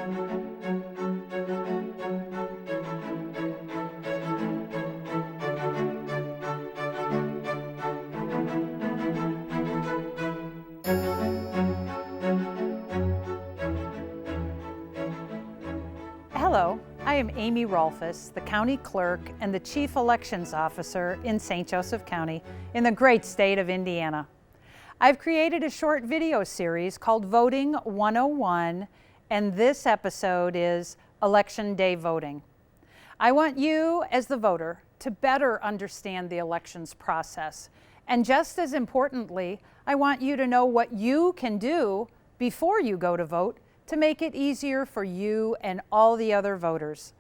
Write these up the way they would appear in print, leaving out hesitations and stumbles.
Hello, I am Amy Rolfes, the County Clerk and the Chief Elections Officer in St. Joseph County in the great state of Indiana. I've created a short video series called Voting 101, and this episode is Election Day Voting. I want you, as the voter, to better understand the elections process. And just as importantly, I want you to know what you can do before you go to vote to make it easier for you and all the other voters.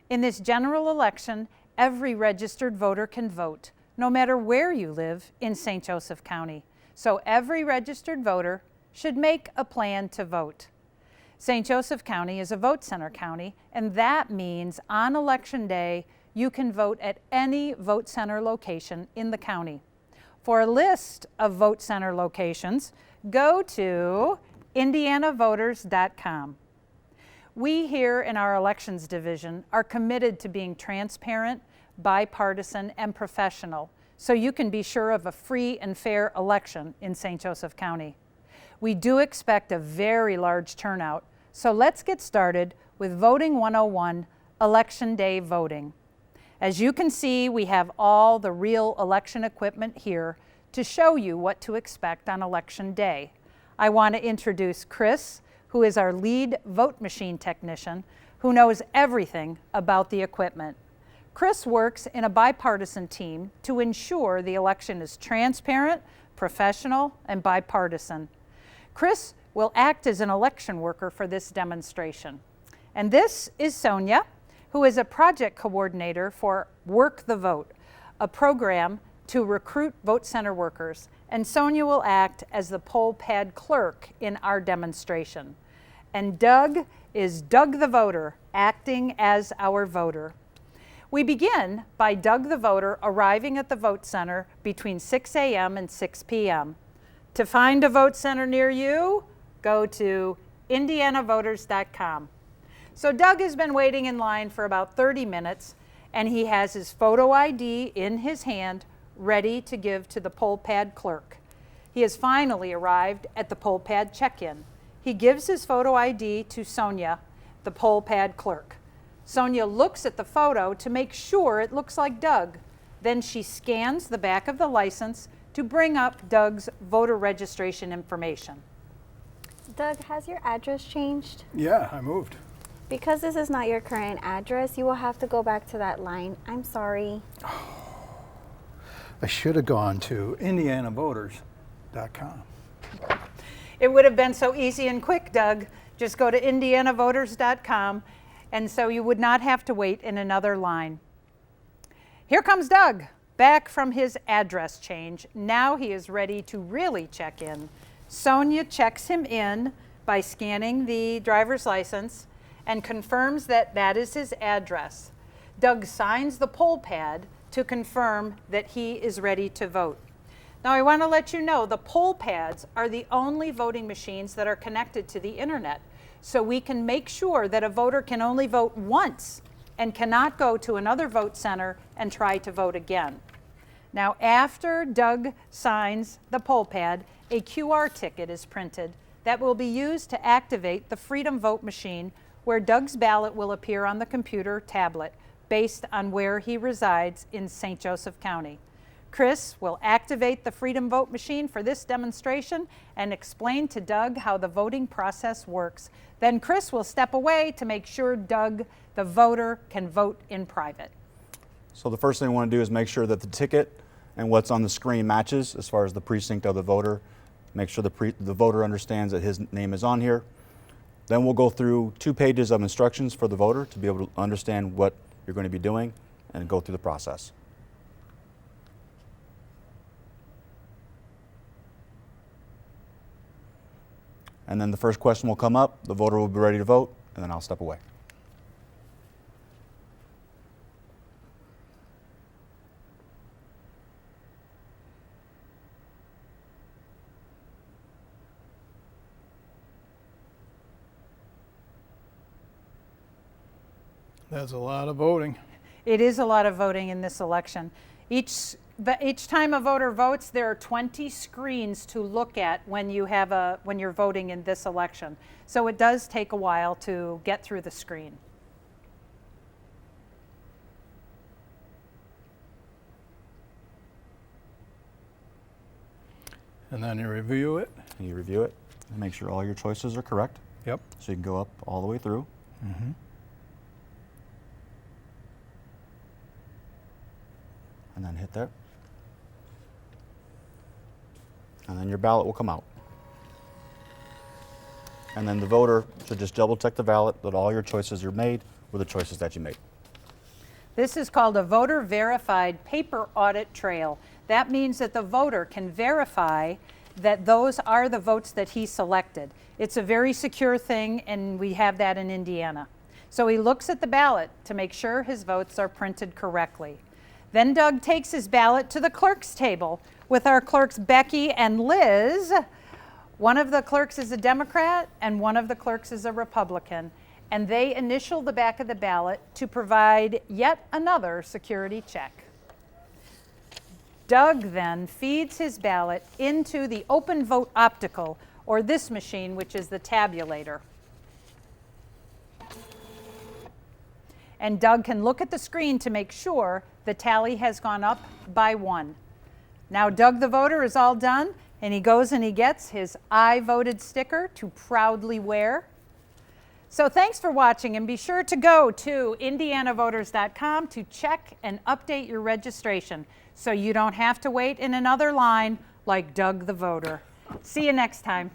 In this general election, every registered voter can vote, no matter where you live in St. Joseph County. So every registered voter should make a plan to vote. St. Joseph County is a vote center county, and that means on election day, you can vote at any vote center location in the county. For a list of vote center locations, go to indianavoters.com. We here in our elections division are committed to being transparent, bipartisan, and professional, so you can be sure of a free and fair election in St. Joseph County. We do expect a very large turnout, so let's get started with Voting 101, Election Day Voting. As you can see, we have all the real election equipment here to show you what to expect on Election Day. I want to introduce Chris, who is our lead vote machine technician, who knows everything about the equipment. Chris works in a bipartisan team to ensure the election is transparent, professional, and bipartisan. Chris will act as an election worker for this demonstration. And this is Sonia, who is a project coordinator for Work the Vote, a program to recruit vote center workers. And Sonia will act as the poll pad clerk in our demonstration. And Doug is Doug the voter, acting as our voter. We begin by Doug the voter arriving at the vote center between 6 a.m. and 6 p.m. To find a vote center near you, go to indianavoters.com. So Doug has been waiting in line for about 30 minutes, and he has his photo ID in his hand, ready to give to the poll pad clerk. He has finally arrived at the poll pad check-in. He gives his photo ID to Sonia, the poll pad clerk. Sonia looks at the photo to make sure it looks like Doug. Then she scans the back of the license to bring up Doug's voter registration information. Doug, has your address changed? Yeah, I moved. Because this is not your current address, you will have to go back to that line. I'm sorry. I should have gone to indianavoters.com. It would have been so easy and quick, Doug. Just go to indianavoters.com, and so you would not have to wait in another line. Here comes Doug, back from his address change. Now he is ready to really check in. Sonia checks him in by scanning the driver's license and confirms that that is his address. Doug signs the poll pad to confirm that he is ready to vote. Now I want to let you know the poll pads are the only voting machines that are connected to the internet. So we can make sure that a voter can only vote once and cannot go to another vote center and try to vote again. Now after Doug signs the poll pad, a QR ticket is printed that will be used to activate the Freedom Vote machine, where Doug's ballot will appear on the computer tablet based on where he resides in St. Joseph County. Chris will activate the Freedom Vote machine for this demonstration and explain to Doug how the voting process works. Then Chris will step away to make sure Doug, the voter, can vote in private. So the first thing we want to do is make sure that the ticket and what's on the screen matches as far as the precinct of the voter. Make sure the voter understands that his name is on here. Then we'll go through 2 pages of instructions for the voter to be able to understand what you're going to be doing and go through the process. And then the first question will come up, the voter will be ready to vote, and then I'll step away. That's a lot of voting. It is a lot of voting in this election. Each time a voter votes, there are 20 screens to look at when you're voting in this election. So it does take a while to get through the screen. And then you review it. And you review it and make sure all your choices are correct. Yep. So you can go up all the way through. Mm-hmm. And then hit there. And then your ballot will come out. And then the voter should just double check the ballot that all your choices are made with the choices that you made. This is called a voter verified paper audit trail. That means that the voter can verify that those are the votes that he selected. It's a very secure thing, and we have that in Indiana. So he looks at the ballot to make sure his votes are printed correctly. Then Doug takes his ballot to the clerk's table with our clerks Becky and Liz. One of the clerks is a Democrat and one of the clerks is a Republican, and they initial the back of the ballot to provide yet another security check. Doug then feeds his ballot into the Open Vote Optical, or this machine, which is the tabulator. And Doug can look at the screen to make sure the tally has gone up by 1. Now Doug the voter is all done, and he goes and he gets his I voted sticker to proudly wear. So thanks for watching, and be sure to go to indianavoters.com to check and update your registration so you don't have to wait in another line like Doug the voter. See you next time.